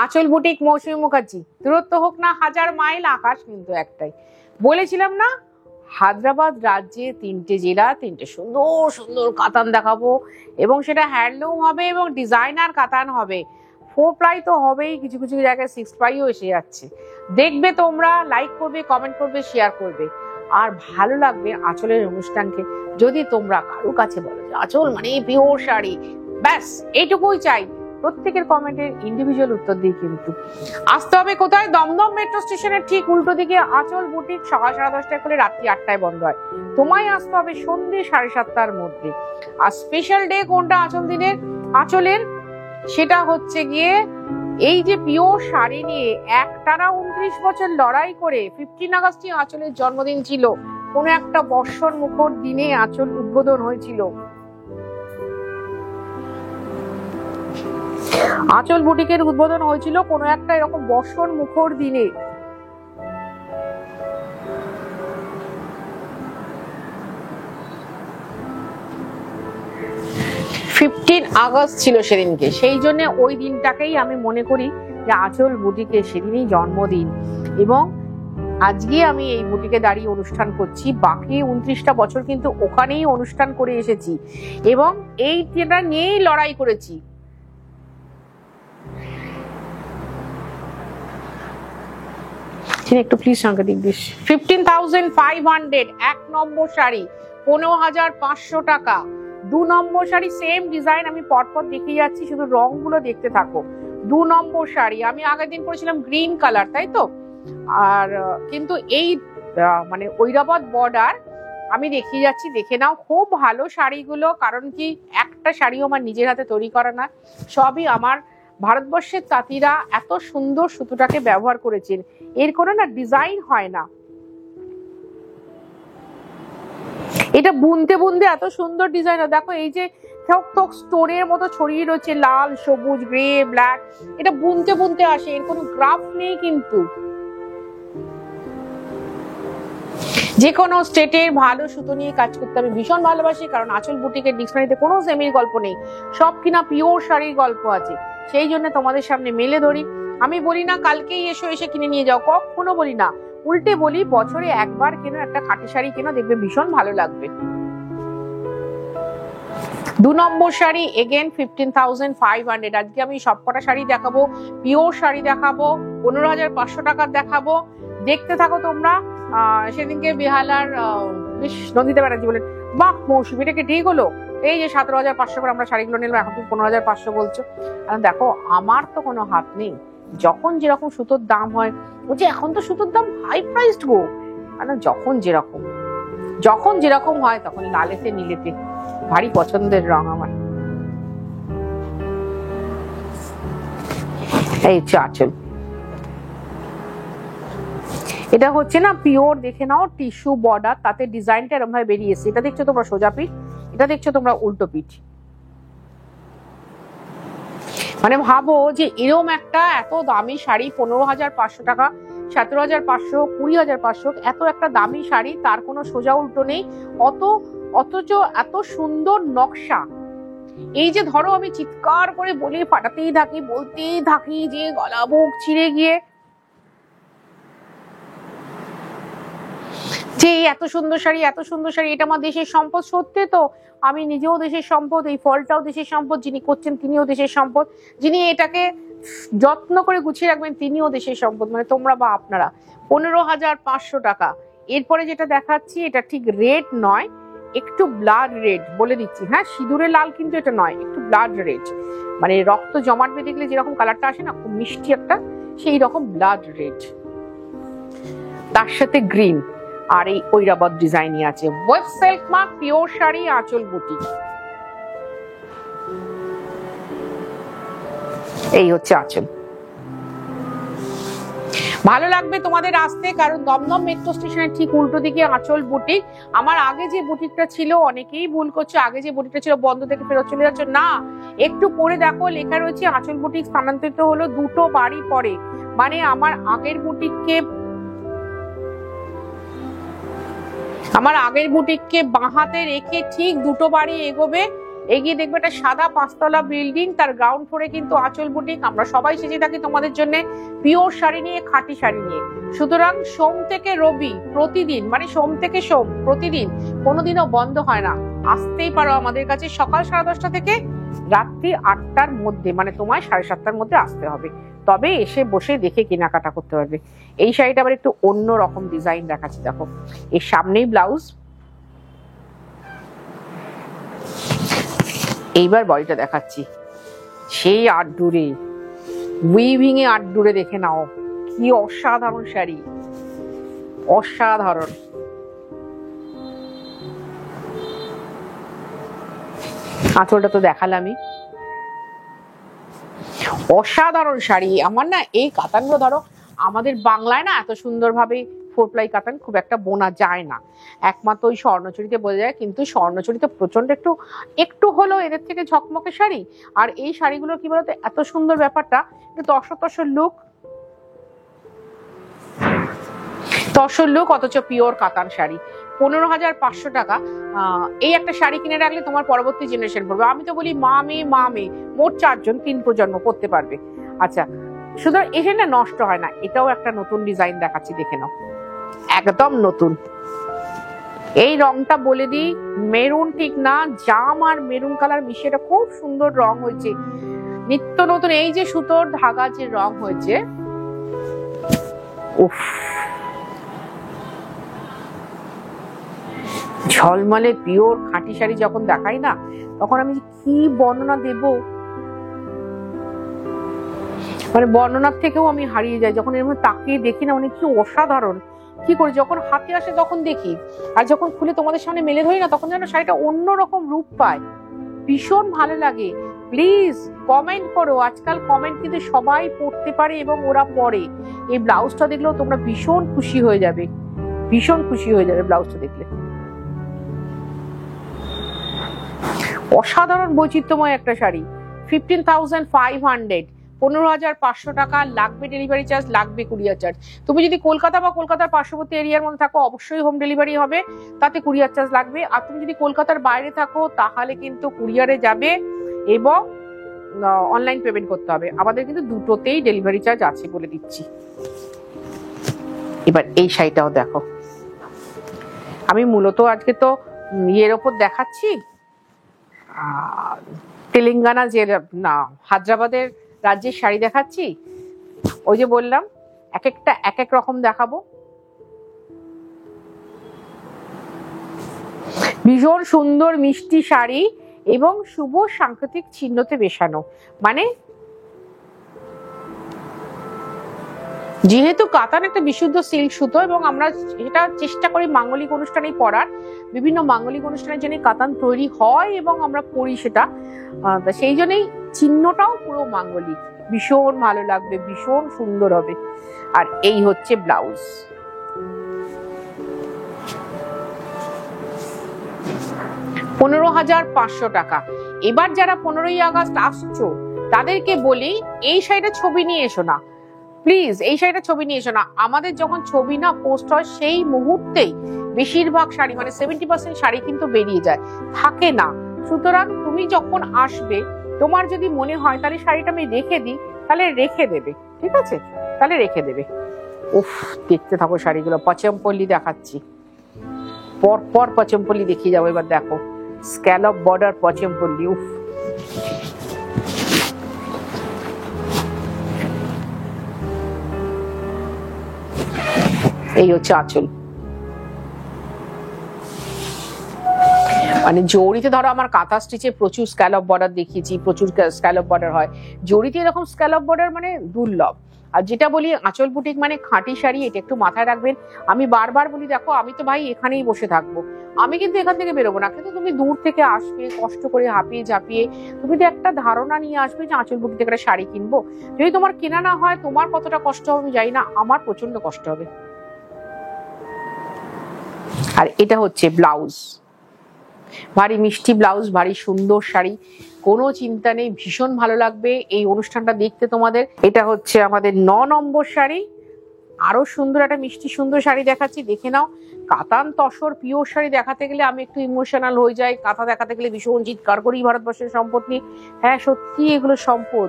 আঁচল বুটিক, মৌসুমী মুখার্জি। দূরত্ব হোক না 1000 মাইল, আকাশ কিন্তু একটাই। বলেছিলাম না হায়দ্রাবাদ রাজ্যে 3টে জেলা, 3টে সুন্দর সুন্দর কাতান দেখাবো, এবং সেটা হ্যান্ডলুম হবে এবং ডিজাইনার কাতান হবে। 4 প্লাই তো হবেই, কিছু কিছু জায়গায় 6 প্লাইও এসে যাচ্ছে। দেখবে তোমরা, লাইক করবে, কমেন্ট করবে, শেয়ার করবে, আর ভালো লাগবে আঁচলের অনুষ্ঠানকে যদি তোমরা কারো কাছে বলো যে আঁচল মানে পিওর শাড়ি, ব্যাস এইটুকুই চাই। প্রত্যেকের কমেন্টের ইন্ডিভিজুয়াল উত্তর দিই। কিন্তু আসতে হবে কোথায়? দমদম মেট্রো স্টেশনের ঠিক উল্টো দিকে আঁচল বুটিক। সকাল 10:30টায় খুলে রাত্রি 8টায় বন্ধ হয়। তোমায় আসতে হবে সন্ধ্যে 7:30টার মধ্যে। আর স্পেশাল ডে কোনটা আঁচলের, সেটা হচ্ছে গিয়ে এই যে পিওর শাড়ি নিয়ে একটানা 29 বছর লড়াই করে 15 আগস্টে আঁচলের জন্মদিন ছিল। কোন একটা বর্ষণ মুখর দিনে আঁচল উদ্বোধন হয়েছিল। আঁচল বুটিকের উদ্বোধন হয়েছিল কোনো একটা এরকম বর্ষণ মুখর দিনে। 15 আগস্ট ছিল সেদিনকে। সেই জন্য ওই দিনটাকেই আমি মনে করি যে আঁচল বুটিকের সেদিনই জন্মদিন। এবং আজকে আমি এই বুটিকে দাঁড়িয়ে অনুষ্ঠান করছি। বাকি 29টা বছর কিন্তু ওখানেই অনুষ্ঠান করে এসেছি এবং এইটা নিয়েই লড়াই করেছি। একটু প্লিজ সাংকেতিক দিস। 15,500 1 নম্বর শাড়ি, 15,500 টাকা। 2 নম্বর শাড়ি সেম ডিজাইন, আমি পরপর দেখে যাচ্ছি, শুধু রং গুলো দেখতে থাকো। 2 নম্বর শাড়ি আমি আগের দিন করেছিলাম গ্রিন কালার, তাই তো? আর কিন্তু এই মানে ঐরাবত বর্ডার আমি দেখিয়ে যাচ্ছি, দেখে নাও। খুব ভালো শাড়িগুলো, কারণ কি একটা শাড়িও আমার নিজের হাতে তৈরি করা না, সবই আমার ভারতবর্ষের তাঁতিরা এত সুন্দর সুতোটাকে ব্যবহার করেছেন। এর কোনো না ডিজাইন হয় না, এটা বুনতে বুনতে এত সুন্দর ডিজাইন। দেখো এই যে থক থক স্টোনের মতো ছড়িয়ে রয়েছে, লাল, সবুজ, গ্রে, ব্ল্যাক, এটা বুনতে বুনতে আসে, এর কোনো গ্রাফ নেই। কিন্তু যে কোনো স্টেটের ভালো সুতো নিয়ে কাজ করতে আমি ভীষণ ভালোবাসি, কারণ আঁচল বুটিকের ডিকশনারিতে কোনো সেমির গল্প নেই, সব কিনা পিওর শাড়ির গল্প আছে। সেই জন্য তোমাদের সামনে মেলে ধরি। আমি বলি না কালকেই এসে কিনে নিয়ে যাও, কখনো বলি না, উল্টে বলি বছরে একবার কেন একটা খাঁটি শাড়ি কেন, দেখবে ভীষণ ভালো লাগবে। 2 নম্বর শাড়ি এগেন 15,500। আজকে আমি সবকটা শাড়ি দেখাবো, পিওর শাড়ি দেখাবো, 15,500 টাকার দেখাবো। দেখতে থাকো তোমরা। সেদিনকে বেহালার নন্দিতা ব্যানার্জি বলেন, বাহ মৌসুমী, এটা কি ঠিক হলো? এই যে 17,500 করে আমরা শাড়িগুলো নিলাম, এখন তুমি 15,500 বলছো। দেখো আমার তো কোনো হাত নেই, যখন যেরকম সুতোর দাম হয়, বলছি এখন তো সুতোর দাম হাই প্রাইসড গো, যখন যেরকম হয় তখন লালেতে নীলেতে ভারী পছন্দের রং আমার। এই হচ্ছে আঁচল, এটা হচ্ছে না পিওর, দেখে নাও, টিস্যু বর্ডার, তাতে ডিজাইনটা এরকম ভাবে বেরিয়েছে। এটা দেখছো তোমরা সোজা পিঠ, এটা দেখছো তোমরা উল্টো পিঠ। মানে ভাবো যে এরকম একটা এত দামি শাড়ি, 15,500 টাকা, 17,500, 20,500, এত একটা দামি শাড়ি, তার কোনো সোজা উল্টো নেই, অথচ এত সুন্দর নকশা। এই যে ধরো আমি চিৎকার করে বলে ফাটাতেই থাকি, বলতেই থাকি যে গলা বুক ছিঁড়ে গিয়ে যে এত সুন্দর শাড়ি, এত সুন্দর শাড়ি, এটা আমার দেশের সম্পদ। সত্যি তো, আমি নিজেও দেশের সম্পদ, এই ফলটাও দেশের সম্পদ, যিনি করছেন তিনিও দেশের সম্পদ, যিনি এটাকে যত্ন করে গুছিয়ে রাখবেন তিনিও দেশের সম্পদ, মানে তোমরা বা আপনারা। 15,500 টাকা। এরপরে যেটা দেখাচ্ছি এটা ঠিক রেড নয়, একটু ব্লাড রেড, বলে দিচ্ছি, হ্যাঁ সিঁদুরের লাল কিন্তু এটা নয়, একটু ব্লাড রেড, মানে রক্ত জমাট বেঁধে দেখলে যেরকম কালারটা আসে না, খুব মিষ্টি একটা, সেই রকম ব্লাড রেড, তার সাথে গ্রিন। আর এই ঐরাবত ডিজাইনই আছে। Web silk mark pure sari, আঁচল বুটিক। এই হচ্ছে আঁচল। ভালো লাগবে তোমাদের আসতে, কারণ দমদম মেট্রো স্টেশনের ঠিক উল্টো দিকে আঁচল বুটিক। আমার আগে যে বুটিকটা ছিল, অনেকেই ভুল করছো, আগে যে বুটিকটা ছিল বন্ধ থেকে ফেরত চলে যাচ্ছ, না, একটু পরে দেখো লেখা রয়েছে আঁচল বুটিক স্থানান্তরিত হলো 2টো বাড়ি পরে। মানে আমার আগের বুটিককে বাঁ হাতে রেখে ঠিক 2টো বাড়ি এগোবে, এগিয়ে দেখবে একটা সাদা 5তলা বিল্ডিং, তার গ্রাউন্ড ফ্লোরে কিন্তু আঁচল বুটিক। আমরা সবাই সেজে থাকি তোমাদের জন্য পিওর শাড়ি নিয়ে, খাঁটি শাড়ি নিয়ে। সুতরাং সোম থেকে রবি প্রতিদিন, মানে সোম থেকে সোম প্রতিদিন, কোনোদিনও বন্ধ হয় না। আসতেই পারো আমাদের কাছে সকাল 10:30 থেকে রাত্রি 8টার মধ্যে, মানে তোমায় 7:30টার মধ্যে আসতে হবে, তবে এসে বসে দেখে কেনাকাটা করতে পারবে। এই শাড়িটা আবার একটু অন্য রকম ডিজাইন দেখাচ্ছি, দেখো এর সামনেই ব্লাউজ। এইবার বডিটা দেখাচ্ছি, সেই আটডুরে উইভিং এ আটডুরে, দেখে নাও কি অসাধারণ শাড়ি, অসাধারণ। আঁচলটা তো দেখালামই, অসাধারণ শাড়ি। আমার না এই কাতানগুলো ধরো আমাদের বাংলায় না এত সুন্দরভাবে 4 ply কাতান খুব একটা বোনা যায় না, একমাত্র ওই স্বর্ণচুরিতে বোঝা যায়। কিন্তু স্বর্ণচুরিতে প্রচন্ড একটু হলেও এদের থেকে ঝকমকে শাড়ি। আর এই শাড়িগুলো কি বলতো এত সুন্দর ব্যাপারটা, একটু তসর লুক, অথচ পিওর কাতান শাড়ি। 15,500 টাকা। এই একটা শাড়ি কিনে রাখলে তোমার পরবর্তী জেনারেশন পড়বে। আমি তো বলি মা মেয়ে মোট 4 জন, 3 প্রজন্ম পড়তে পারবে। আচ্ছা, সুতরাং এখানে না নষ্ট হয় না। এটাও একটা নতুন ডিজাইন দেখাচ্ছি, দেখে নাও, একদম নতুন। এই রংটা বলে দিই, মেরুন ঠিক না, জাম আর মেরুন কালার মিশিয়ে এটা খুব সুন্দর রং হয়েছে, নিত্য নতুন। এই যে সুতোর ধাগা যে রং হয়েছে, উফ, ঝলমলে পিওর খাঁটি শাড়ি যখন দেখাই না, তখন আমি কি বর্ণনা দেব, মানে বর্ণনার থেকেও আমি হারিয়ে যাই যখন এর মধ্যে তাকিয়ে দেখি না, মানে কি অসাধারণ। কি করে যখন হাতে আসে তখন দেখি, আর যখন খুলে তোমাদের সামনে মেলে ধরি না, তখন যেন শাড়িটা অন্যরকম রূপ পায়, ভীষণ ভালো লাগে। প্লিজ কমেন্ট করো, আজকাল কমেন্ট কিন্তু সবাই পড়তে পারে এবং ওরা পড়ে। এই ব্লাউজটা দেখলেও তোমরা ভীষণ খুশি হয়ে যাবে, ভীষণ খুশি হয়ে যাবে ব্লাউজটা দেখলে। অসাধারণ বৈচিত্র্যময় একটা শাড়ি, 15,500, 15,500 টাকা। লাগবে ডেলিভারি চার্জ, লাগবে কুরিয়ার চার্জ। তুমি যদি কলকাতা বা কলকাতার পার্শ্ববর্তী এরিয়ার মধ্যে থাকো, অবশ্যই হোম ডেলিভারি হবে, তাতে কুরিয়ার চার্জ লাগবে। আর তুমি যদি কলকাতার বাইরে থাকো, তাহলে কিন্তু কুরিয়ারে যাবে এবং অনলাইন পেমেন্ট করতে হবে। আমাদের কিন্তু দুটোতেই ডেলিভারি চার্জ আছে বলে দিচ্ছি। এবার এই শাড়িটাও দেখো, আমি মূলত আজকে তো ইয়ের ওপর দেখাচ্ছি, তেলেঙ্গানা যে না হায়দ্রাবাদের রাজ্যের শাড়ি দেখাচ্ছি। ওই যে বললাম এক একটা এক এক রকম দেখাবো। ভীষণ সুন্দর মিষ্টি শাড়ি এবং শুভ সাংকেতিক চিহ্নতে বেশানো, মানে যেহেতু কাতান একটা বিশুদ্ধ সিল্ক সুতো এবং আমরা এটা চেষ্টা করি মাঙ্গলিক অনুষ্ঠানে পরার, বিভিন্ন মাঙ্গলিক অনুষ্ঠানের জন্য কাতান তৈরি হয় এবং আমরা পরি সেটা, সেই জন্যই চিহ্নটাও পুরো মাঙ্গলিক। ভীষণ ভালো লাগবে, ভীষণ সুন্দর হবে। আর এই হচ্ছে ব্লাউজ। $15,500 টাকা। এবার যারা 15ই আগস্ট আসছো তাদেরকে বলি এই শাড়িটা ছবি নিয়ে এসো না, প্লিজ এই শাড়িটা ছবি নিয়ে এসো না। আমাদের যখন ছবি না পোস্ট হয় সেই মুহূর্তেই বেশিরভাগ শাড়ি, মানে 70% শাড়ি কিন্তু বেরিয়ে যায়, থাকে না। সুতরাং তুমি যখন আসবে, তোমার যদি মনে হয় তাহলে শাড়িটা আমি রেখে দিই, তাহলে রেখে দেবে, ঠিক আছে, তাহলে রেখে দেবে। উফ, দেখতে থাকো শাড়িগুলো। পচমপল্লি দেখাচ্ছি, পরপর পচমপল্লি দেখিয়ে যাবো। এবার দেখো স্ক্যালপ বর্ডার পচমপল্লি। উফ, এই হচ্ছে আঁচল। মানে জড়িতে ধরো আমার কাঁথা স্টিচে প্রচুর স্ক্যালপ বর্ডার দেখিয়েছি, প্রচুর স্ক্যালপ বর্ডার হয়। জড়িতে এরকম স্ক্যালপ বর্ডার মানে দুর্লভ। আর যেটা বলি আঁচল বুটিক মানে খাঁটি শাড়ি, এটা একটু মাথায় রাখবেন। আমি বারবার বলি, দেখো আমি তো ভাই এখানেই বসে থাকবো, আমি কিন্তু এখান থেকে বেরোবো না, কিন্তু তুমি দূর থেকে আসবে কষ্ট করে হাঁপিয়ে ঝাঁপিয়ে, তুমি তো একটা ধারণা নিয়ে আসবে যে আঁচল বুটিক থেকে একটা শাড়ি কিনবো। যদি তোমার কেনা না হয়, তোমার কতটা কষ্ট হবে আমি জানি না, আমার প্রচন্ড কষ্ট হবে। আর এটা হচ্ছে ব্লাউজ, ভারী মিষ্টি ব্লাউজ, ভারী সুন্দর শাড়ি, কোনো চিন্তা নেই, ভীষণ ভালো লাগবে এই অনুষ্ঠানটা দেখতে তোমাদের। এটা হচ্ছে আমাদের 9 নম্বর শাড়ি। আরো সুন্দর একটা মিষ্টি সুন্দর শাড়ি দেখাচ্ছি, দেখে নাও। কাতান তসর পিওর শাড়ি দেখাতে গেলে আমি একটু ইমোশনাল হয়ে যাই, কাঁথা দেখাতে গেলে ভীষণ চিৎকার করি ভারতবর্ষের সম্পদ নিয়ে। হ্যাঁ সত্যি এগুলো সম্পদ,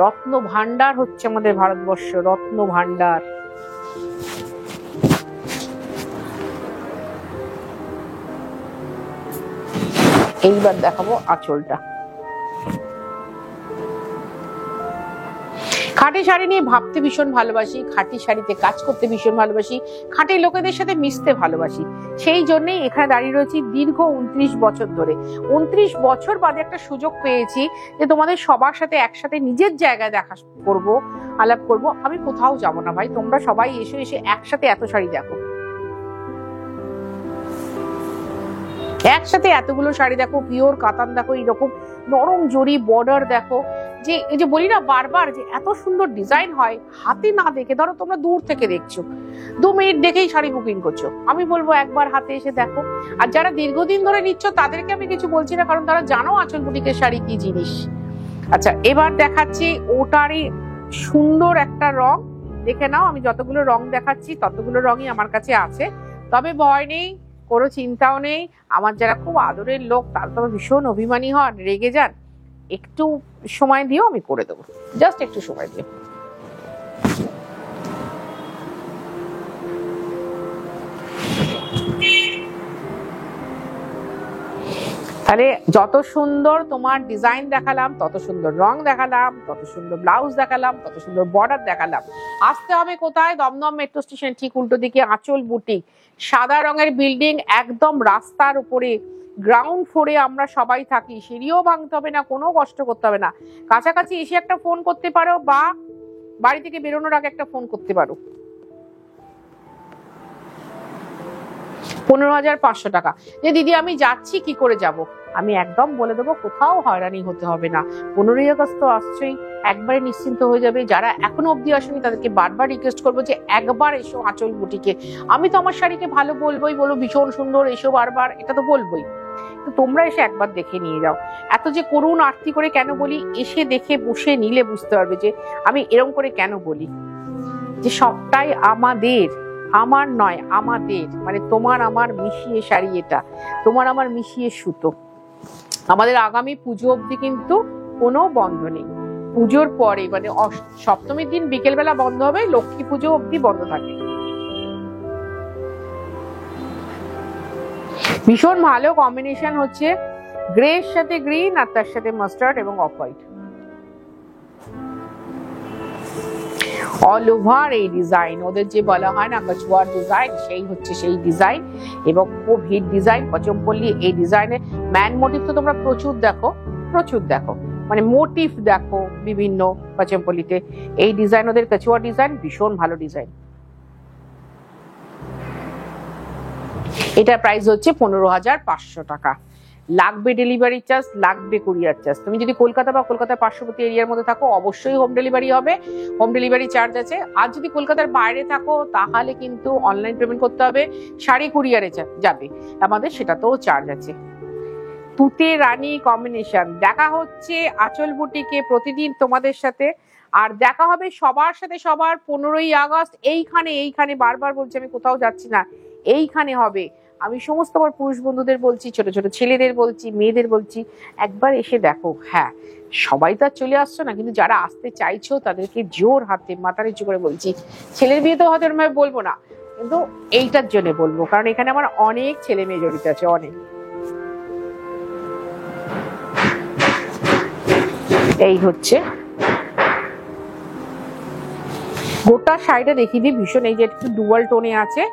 রত্ন ভান্ডার হচ্ছে আমাদের ভারতবর্ষ, রত্ন ভান্ডার। এইবার দেখাবো আঁচলটা। খাঁটি শাড়ি নিয়ে ভাবতে ভীষণ ভালোবাসি, খাঁটি শাড়িতে কাজ করতে ভীষণ ভালোবাসি, খাঁটি লোকেদের সাথে মিশতে ভালোবাসি। সেই জন্যই এখানে দাঁড়িয়ে রয়েছি দীর্ঘ 29 বছর ধরে। 29 বছর বাদে একটা সুযোগ পেয়েছি যে তোমাদের সবার সাথে একসাথে নিজের জায়গায় দেখা করব, আলাপ করব। আমি কোথাও যাব না ভাই, তোমরা সবাই এসে একসাথে এত শাড়ি দেখো, একসাথে এতগুলো শাড়ি দেখো, পিওর কাতান দেখো, এইরকম নরম জরি বর্ডার দেখো। যে এই যে বলি না বারবার যে এত সুন্দর ডিজাইন হয়, হাতে না দেখে, ধরো তোমরা দূর থেকে দেখছো, 2 মিনিট দেখেই শাড়ি বুকিং করছো, আমি বলবো একবার হাতে এসে দেখো। আর যারা দীর্ঘদিন ধরে নিচ্ছ তাদেরকে আমি কিছু বলছি না, কারণ তারা জানো আঁচল বুটিকের শাড়ি কি জিনিস। আচ্ছা এবার দেখাচ্ছি ওটারই সুন্দর একটা রং, দেখে নাও। আমি যতগুলো রং দেখাচ্ছি ততগুলো রঙই আমার কাছে আছে, তবে ভয় নেই, কোনো চিন্তাও নেই। আমার যারা খুব আদরের লোক তারা তো ভীষণ অভিমানী হন, রেগে যান, একটু সময় দিও, আমি করে দেবো, জাস্ট একটু সময় দিও। তাহলে যত সুন্দর তোমার ডিজাইন দেখালাম, তত সুন্দর রং দেখালাম, তত সুন্দর ব্লাউজ দেখালাম, তত সুন্দর বর্ডার দেখালাম। আসতে হবে কোথায়? দমদম মেট্রো স্টেশন ঠিক উল্টো দিকে আঁচল বুটিক, সাদা রঙের বিল্ডিং, একদম রাস্তার উপরে, গ্রাউন্ড ফ্লোরে আমরা সবাই থাকি, সিঁড়িও ভাঙতে হবে না, কোনো কষ্ট করতে হবে না। কাছাকাছি এসে একটা ফোন করতে পারো, বা বাড়ি থেকে বেরোনোর আগে একটা ফোন করতে পারো। 15,500 টাকা। যে দিদি আমি যাচ্ছি, কি করে যাব? আমি একদম বলে দেবো, কোথাও হয়রানি হতে হবে না। 15ই আগস্ট তো আসছেই, একবারে নিশ্চিন্ত হয়ে যাবে। যারা এখনো অব্দি আসেনি তাদেরকে বারবার রিকোয়েস্ট করবো যে একবার এসো আঁচল বুটিকে। আমি তো আমার শাড়িকে ভালো বলবোই, বলবো ভীষণ সুন্দর, এসো বারবার, এটা তো বলবোই, তো তোমরা এসে একবার দেখে নিয়ে যাও। এত যে করুণ আরতি করে কেন বলি, এসে দেখে বসে নিলে বুঝতে পারবে যে আমি এরকম করে কেন বলি, যে সবটাই আমাদের, আমার নয় আমাদের, মানে তোমার আমার মিশিয়ে শাড়ি, এটা তোমার আমার মিশিয়ে সুতো। আমাদের আগামী পুজো অবধি কিন্তু কোনো বন্ধ নেই, পুজোর পরে মানে সপ্তমীর দিন বিকেলবেলা বন্ধ হবে, লক্ষ্মী পুজো অবধি বন্ধ থাকে। ভীষণ ভালো কম্বিনেশন হচ্ছে গ্রের সাথে গ্রিন, আর তার সাথে মাস্টার্ড এবং অফ হোয়াইট, অল ওভার এই ডিজাইন। ওদের যে বলা হয় না কচুয়ার ডিজাইন, সেই হচ্ছে সেই ডিজাইন, এবং খুব হিট ডিজাইন পচমপল্লী। এই ডিজাইনে ম্যান মোটিভ তো তোমরা প্রচুর দেখো, প্রচুর দেখো, মানে মোটিভ দেখো বিভিন্ন পচমপল্লীতে। এই ডিজাইন ওদের কচুয়ার ডিজাইন, ভীষণ ভালো ডিজাইন। এটার প্রাইস হচ্ছে 15,500 টাকা। লাগবে ডেলিভারি চার্জ, লাগবে কুরিয়ার চার্জ। তুমি যদি কলকাতা বা কলকাতার পার্শ্ববর্তী এরিয়ার মধ্যে থাকো অবশ্যই হোম ডেলিভারি হবে, হোম ডেলিভারি চার্জ আছে। আর যদি কলকাতার বাইরে থাকো তাহলে কিন্তু অনলাইন পেমেন্ট করতে হবে, শাড়ি কুরিয়ারে যাবে আমাদের, সেটাতেও চার্জ আছে। তুতে রানী কম্বিনেশন। দেখা হচ্ছে আঁচল বুটিকে প্রতিদিন তোমাদের সাথে, আর দেখা হবে সবার সাথে সবার 15ই আগস্ট এইখানে। বারবার বলছি আমি কোথাও যাচ্ছি না, এইখানে হবে। আমি সমস্ত আমার পুরুষ বন্ধুদের বলছি, ছোট ছোট ছেলেদের বলছি, মেয়েদের বলছি, একবার এসে দেখো। হ্যাঁ সবাই তো আর চলে আসছো না, কিন্তু যারা আসতে চাইছো তাদেরকে জোর হাতে মাথা নিচু করে বলছি। ছেলের বিয়ে তো হয়তো এরকম বলবো না, কিন্তু এইটার জন্য বলবো, কারণ এখানে আমার অনেক ছেলে মেয়ে জড়িত আছে, অনেক। এই হচ্ছে গোটা শাড়িটা দেখিয়ে দিই, ভীষণ এই যে একটু ডুয়াল টোনে আছে,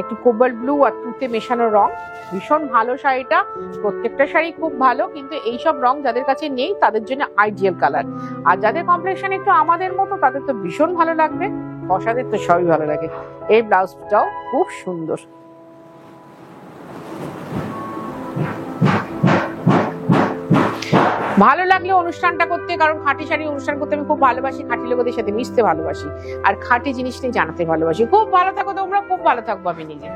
একটু কোবাল্ট ব্লু আর তুতে মেশানো রং, ভীষণ ভালো শাড়িটা। প্রত্যেকটা শাড়ি খুব ভালো, কিন্তু এইসব রং যাদের কাছে নেই তাদের জন্য আইডিয়াল কালার। আর যাদের কমপ্লেকশন একটু আমাদের মতো তাদের তো ভীষণ ভালো লাগবে, বসাদের তো সবই ভালো লাগে। এই ব্লাউজটাও খুব সুন্দর। ভালো লাগলে অনুষ্ঠানটা করতে, কারণ খাঁটি শাড়ি অনুষ্ঠান করতে আমি খুব ভালোবাসি, খাঁটি লোকেদের সাথে মিশতে ভালোবাসি, আর খাঁটি জিনিস নিয়ে জানাতে ভালোবাসি। খুব ভালো থাকো তোমরা, খুব ভালো থাকবো আমি নিজে।